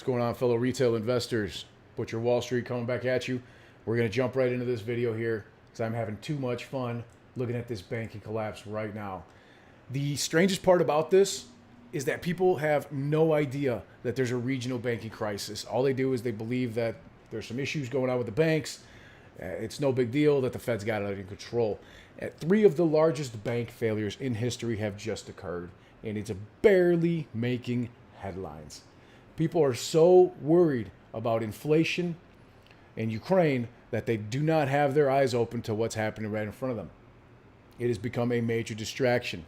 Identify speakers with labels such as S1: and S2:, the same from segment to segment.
S1: What's going on, fellow retail investors? Butcher Wall Street coming back at you. We're going to jump right into this video here because I'm having too much fun looking at this banking collapse right now. The strangest part about this is that people have no idea that there's a regional banking crisis. All they do is they believe that there's some issues going on with the banks. It's no big deal, that the Fed's got it under control. Three of the largest bank failures in history have just occurred, and it's barely making headlines. People are so worried about inflation and Ukraine that they do not have their eyes open to what's happening right in front of them. It has become a major distraction.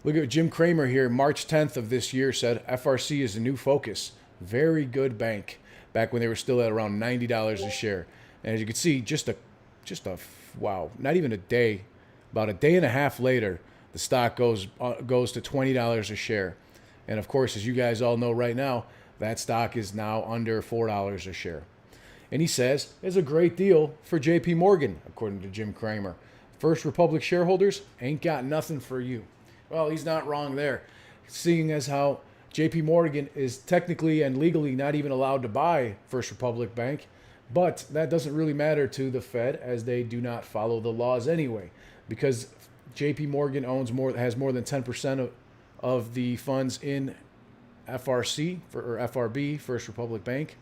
S1: Look at Jim Cramer here, March 10th of this year, said FRC is a new focus. Very good bank, back when they were still at around $90 a share. And as you can see, wow, not even a day, about a day and a half later, the stock goes to $20 a share. And of course, as you guys all know right now, that stock is now under $4 a share. And he says it's a great deal for JP Morgan, according to Jim Cramer. First Republic shareholders ain't got nothing for you. Well, he's not wrong there, seeing as how JP Morgan is technically and legally not even allowed to buy First Republic Bank. But that doesn't really matter to the Fed, as they do not follow the laws anyway, because JP Morgan has more than 10% of the funds in FRC or FRB, First Republic Bank.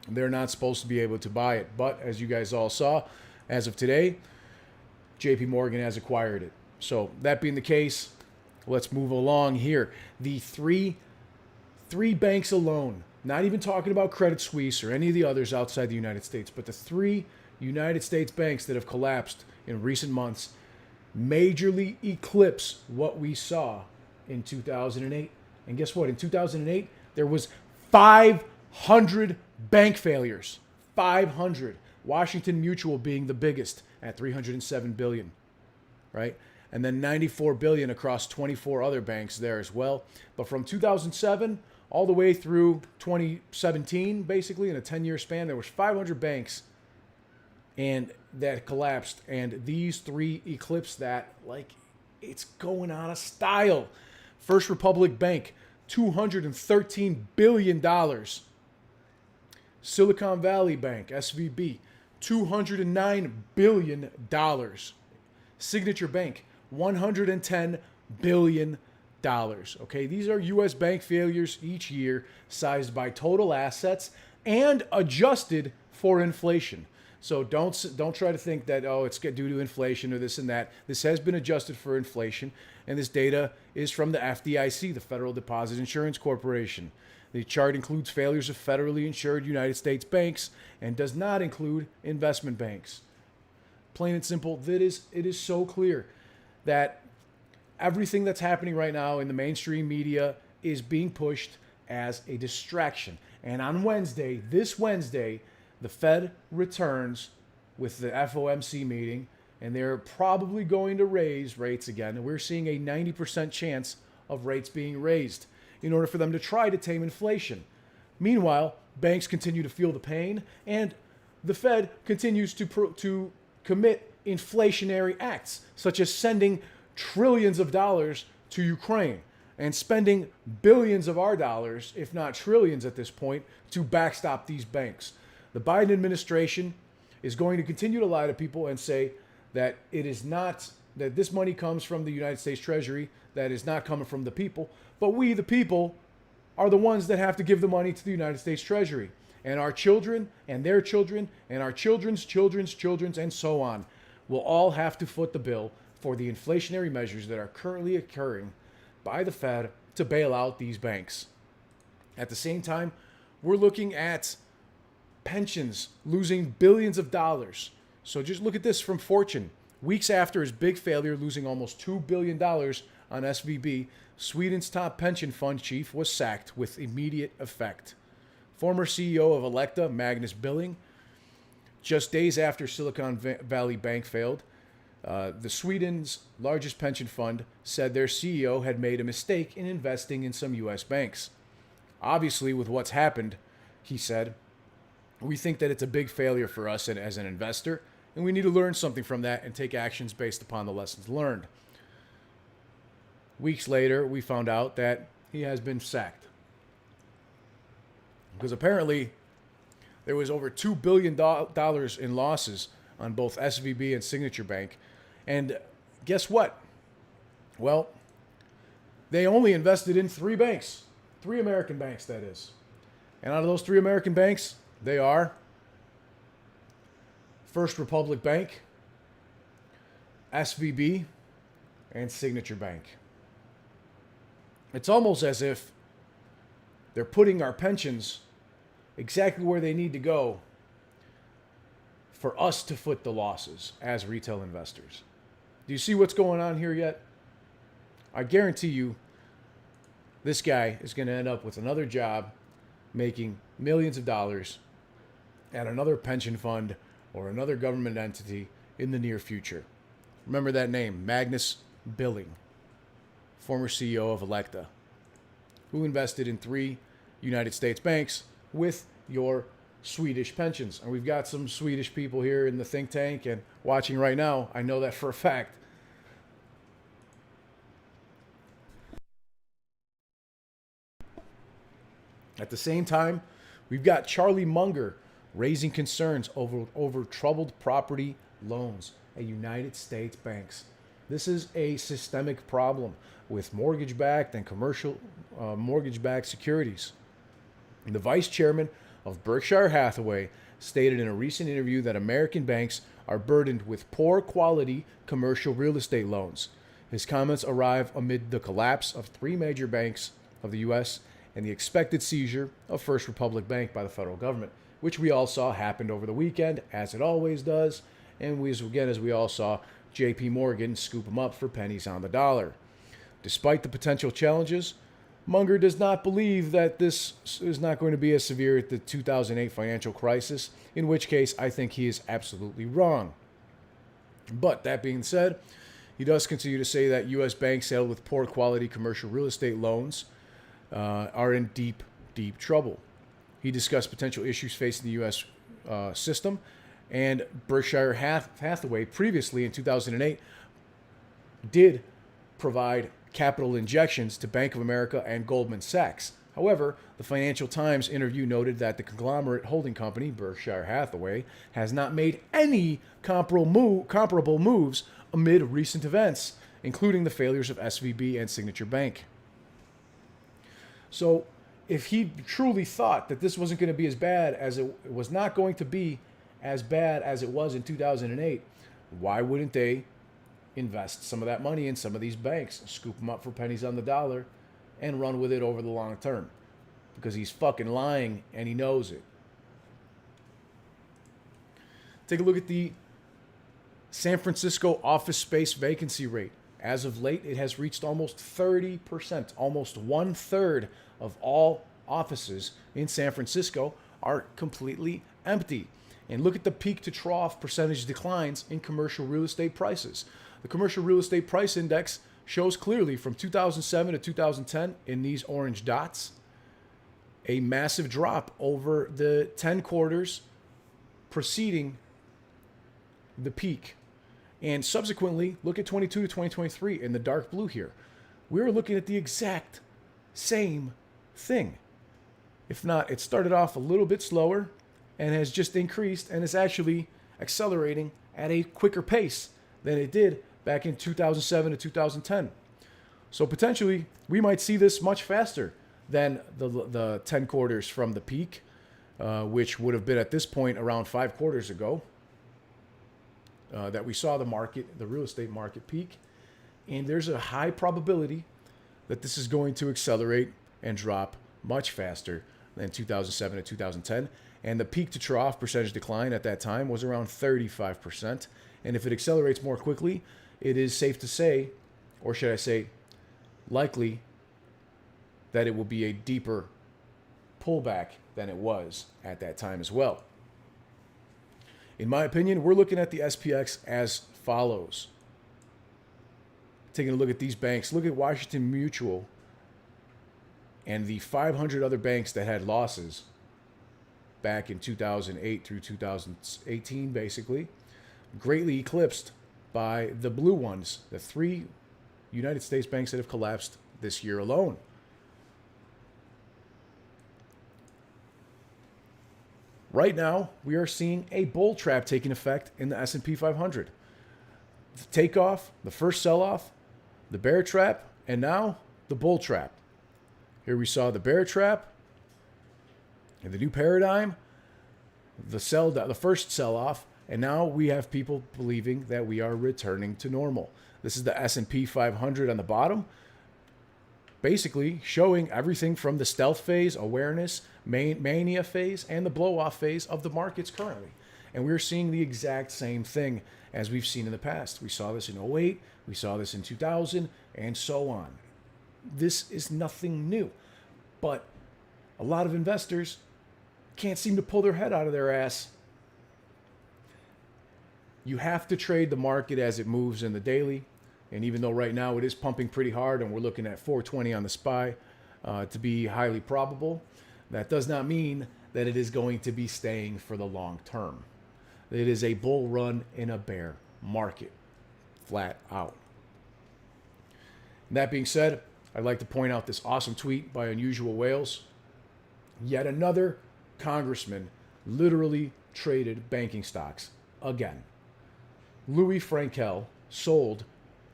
S1: They're not supposed to be able to buy it. But as you guys all saw, as of today, JP Morgan has acquired it. So that being the case, let's move along here. The three banks alone, not even talking about Credit Suisse or any of the others outside the United States, but the three United States banks that have collapsed in recent months majorly eclipse what we saw in 2008. And guess what? In 2008, there was 500 bank failures. 500. Washington Mutual being the biggest at $307 billion, right? And then $94 billion across 24 other banks there as well. But from 2007 all the way through 2017, basically in a 10-year span, there was 500 banks and that collapsed. And these three eclipsed that like it's going out of style. First Republic Bank, $213 billion. Silicon Valley Bank, SVB, $209 billion. Signature Bank, $110 billion. Okay, these are U.S. bank failures each year, sized by total assets and adjusted for inflation. So don't try to think that, oh, it's due to inflation or this and that. This has been adjusted for inflation, and this data is from the FDIC, the Federal Deposit Insurance Corporation. The chart includes failures of federally insured United States banks and does not include investment banks. Plain and simple, it is so clear that everything that's happening right now in the mainstream media is being pushed as a distraction. And on Wednesday, this Wednesday, the Fed returns with the FOMC meeting, and they're probably going to raise rates again. And we're seeing a 90% chance of rates being raised in order for them to try to tame inflation. Meanwhile, banks continue to feel the pain, and the Fed continues to commit inflationary acts, such as sending trillions of dollars to Ukraine and spending billions of our dollars, if not trillions at this point, to backstop these banks. The Biden administration is going to continue to lie to people and say that it is not, that this money comes from the United States Treasury, that is not coming from the people, but we, the people, are the ones that have to give the money to the United States Treasury. And our children and their children and our children's children's children's and so on will all have to foot the bill for the inflationary measures that are currently occurring by the Fed to bail out these banks. At the same time, we're looking at pensions losing billions of dollars. So just look at this from Fortune. Weeks after his big failure, losing almost $2 billion on SVB, Sweden's top pension fund chief was sacked with immediate effect. Former CEO of Electa, Magnus Billing, just days after Silicon Valley Bank failed, the Sweden's largest pension fund said their CEO had made a mistake in investing in some U.S. banks. Obviously, with what's happened, he said, we think that it's a big failure for us as an investor, and we need to learn something from that and take actions based upon the lessons learned. Weeks later, we found out that he has been sacked. because apparently there was over $2 billion in losses on both SVB and Signature Bank. And guess what? Well, they only invested in 3 banks, 3 American banks, that is. And out of those 3 American banks, they are First Republic Bank, SVB, and Signature Bank. It's almost as if they're putting our pensions exactly where they need to go for us to foot the losses as retail investors. Do you see what's going on here yet? I guarantee you this guy is going to end up with another job making millions of dollars at another pension fund or another government entity in the near future. Remember that name, Magnus Billing, former CEO of Electa, who invested in 3 United States banks with your Swedish pensions. And we've got some Swedish people here in the think tank and watching right now. I know that for a fact. At the same time, we've got Charlie Munger raising concerns over troubled property loans at United States banks. This is a systemic problem with mortgage-backed and commercial mortgage-backed securities. And the vice chairman of Berkshire Hathaway stated in a recent interview that American banks are burdened with poor quality commercial real estate loans. His comments arrive amid the collapse of 3 major banks of the U.S. and the expected seizure of First Republic Bank by the federal government, which we all saw happened over the weekend, as it always does. And as we all saw J.P. Morgan scoop them up for pennies on the dollar. Despite the potential challenges, Munger does not believe that this is not going to be as severe as the 2008 financial crisis, in which case I think he is absolutely wrong. But that being said, he does continue to say that U.S. banks saddled with poor quality commercial real estate loans are in deep, deep trouble. He discussed potential issues facing the U.S. System, and Berkshire Hathaway previously in 2008 did provide capital injections to Bank of America and Goldman Sachs. However, the Financial Times interview noted that the conglomerate holding company, Berkshire Hathaway, has not made any comparable moves amid recent events, including the failures of SVB and Signature Bank. So, if he truly thought that this wasn't going to be as bad as it was not going to be as bad as it was in 2008, why wouldn't they invest some of that money in some of these banks, scoop them up for pennies on the dollar, and run with it over the long term? Because he's fucking lying and he knows it. Take a look at the San Francisco office space vacancy rate. As of late, it has reached almost 30%. Almost 1/3 of all offices in San Francisco are completely empty. And look at the peak to trough percentage declines in commercial real estate prices. The commercial real estate price index shows clearly from 2007 to 2010 in these orange dots a massive drop over the 10 quarters preceding the peak. And subsequently, look at 22 to 2023 in the dark blue here. We're looking at the exact same thing. If not, it started off a little bit slower and has just increased and is actually accelerating at a quicker pace than it did back in 2007 to 2010. So potentially, we might see this much faster than the 10 quarters from the peak, which would have been at this point around 5 quarters ago. That we saw the real estate market peak. And there's a high probability that this is going to accelerate and drop much faster than 2007 to 2010. And the peak to trough percentage decline at that time was around 35%. And if it accelerates more quickly, it is safe to say, or should I say, likely that it will be a deeper pullback than it was at that time as well. In my opinion, we're looking at the SPX as follows. Taking a look at these banks, look at Washington Mutual and the 500 other banks that had losses back in 2008 through 2018, basically, greatly eclipsed by the blue ones, the 3 United States banks that have collapsed this year alone. Right now, we are seeing a bull trap taking effect in the S&P 500. The takeoff, the first sell-off, the bear trap, and now the bull trap. Here we saw the bear trap, and the new paradigm, the first sell-off, and now we have people believing that we are returning to normal. This is the S&P 500 on the bottom, basically showing everything from the stealth phase, awareness, mania phase, and the blow-off phase of the markets currently. And we're seeing the exact same thing as we've seen in the past. We saw this in 2008, we saw this in 2000, and so on. This is nothing new. But a lot of investors can't seem to pull their head out of their ass. You have to trade the market as it moves in the daily. And even though right now it is pumping pretty hard and we're looking at 420 on the SPY to be highly probable, that does not mean that it is going to be staying for the long term. It is a bull run in a bear market, flat out. And that being said, I'd like to point out this awesome tweet by Unusual Whales. Yet another congressman literally traded banking stocks again. Louis Frankel sold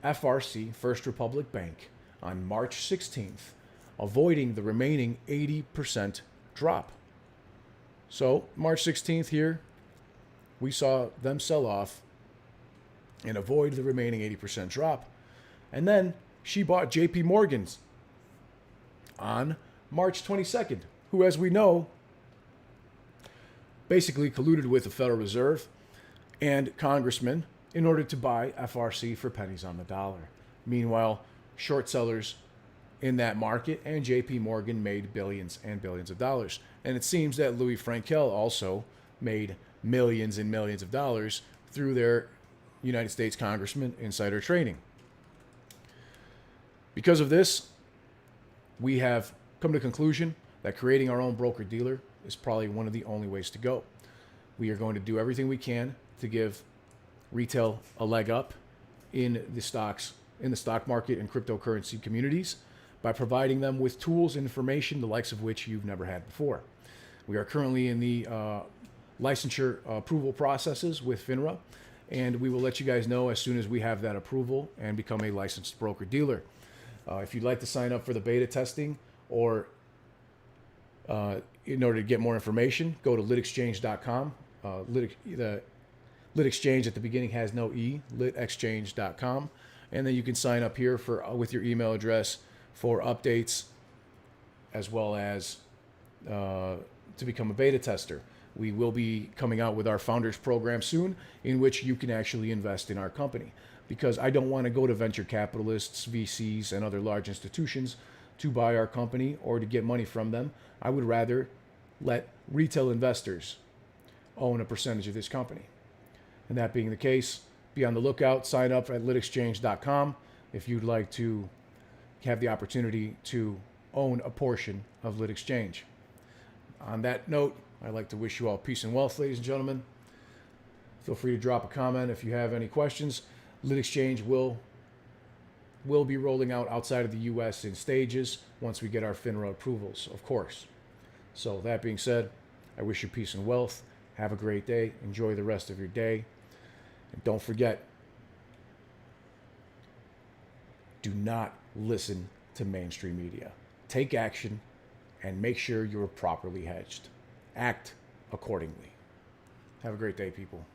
S1: FRC, First Republic Bank, on March 16th, avoiding the remaining 80% drop. So March 16th here, we saw them sell off and avoid the remaining 80% drop. And then she bought JP Morgan's on March 22nd, who, as we know, basically colluded with the Federal Reserve and congressmen in order to buy FRC for pennies on the dollar. Meanwhile, short sellers in that market and JP Morgan made billions and billions of dollars. And it seems that Louis Frankel also made millions and millions of dollars through their United States congressman insider trading. Because of this, we have come to the conclusion that creating our own broker-dealer is probably one of the only ways to go. We are going to do everything we can to give retail a leg up in the stocks, in the stock market and cryptocurrency communities by providing them with tools and information the likes of which you've never had before. We are currently in the licensure approval processes with FINRA, and we will let you guys know as soon as we have that approval and become a licensed broker-dealer. If you'd like to sign up for the beta testing or in order to get more information, go to litexchange.com. The Lit Exchange at the beginning has no E, litexchange.com. And then you can sign up here for with your email address for updates as well as to become a beta tester. We will be coming out with our founders program soon in which you can actually invest in our company, because I don't want to go to venture capitalists, VCs, and other large institutions to buy our company or to get money from them. I would rather let retail investors own a percentage of this company. And that being the case, be on the lookout. Sign up at litexchange.com if you'd like to have the opportunity to own a portion of Lit Exchange. On that note, I'd like to wish you all peace and wealth, ladies and gentlemen. Feel free to drop a comment if you have any questions. Lit Exchange will be rolling out outside of the U.S. in stages once we get our FINRA approvals, of course. So that being said, I wish you peace and wealth. Have a great day. Enjoy the rest of your day. And don't forget, do not listen to mainstream media. Take action and make sure you're properly hedged. Act accordingly. Have a great day, people.